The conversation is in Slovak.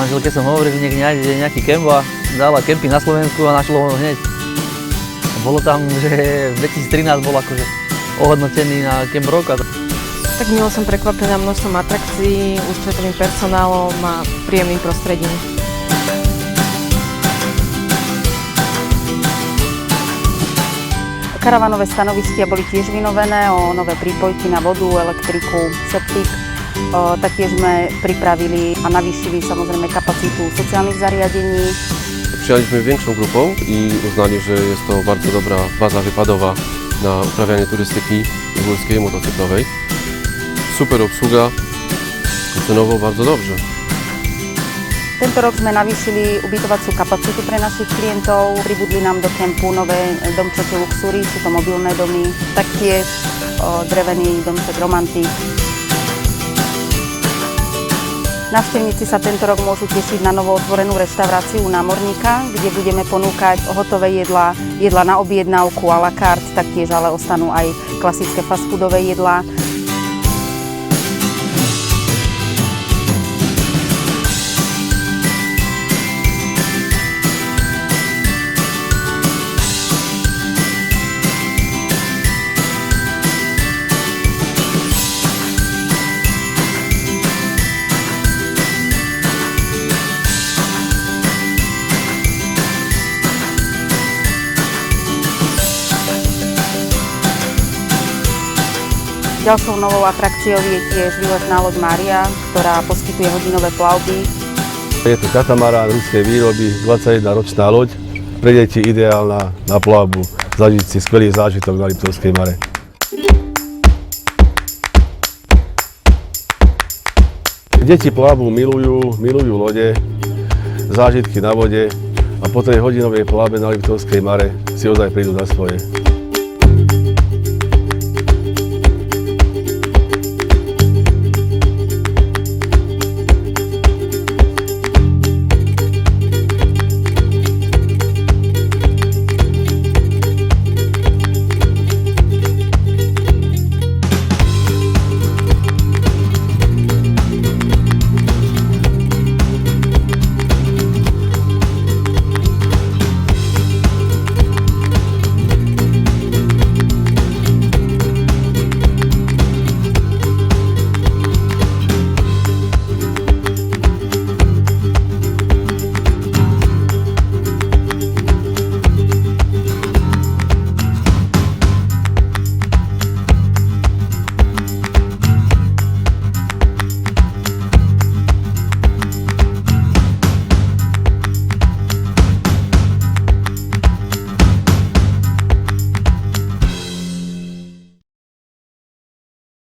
Manželke som hovoril, že nech nájde nejaký kemp a dala kempy na Slovensku a našlo ho hneď. Bolo tam, že 2013 bol akože ohodnotený na kemp roka. Tak milo som prekvapená množstvom atrakcií, ústretovým personálom a príjemným prostredím. Karavanové stanoviskia boli tiež vynovené o nové prípojky na vodu, elektriku, septik. Taktiež sme pripravili a navýšili samozrejme kapacitu sociálnych zariadení. Przyjechaliśmy większą grupą i uznali, że jest to bardzo dobra baza wypadowa na uprawianie turystyki górskiej, motocyklowej. Super obsługa, cenowo bardzo dobrze. Tento rok sme navýšili ubytovaciu kapacitu pre našich klientov. Pribudli nám do kempu nové domčeky luxury, sú to mobilné domy, taktiež drevený domček Romantik. Návštevníci sa tento rok môžu tešiť na novo otvorenú reštauráciu Námorníka, kde budeme ponúkať hotové jedlá na objednávku à la carte, taktiež ale ostanú aj klasické fastfoodové jedlá. Ďalšou novou atrakciou je tiež výletná loď Mária, ktorá poskytuje hodinové plavby. Je to katamarán ruskej výroby, 21-ročná loď, pre deti ideálna na plavbu, zažiť si skvelý zážitok na Liptovskej Mare. Deti plavbu milujú lode, zážitky na vode a po tej hodinovej plavbe na Liptovskej Mare si ozaj prídu na svoje.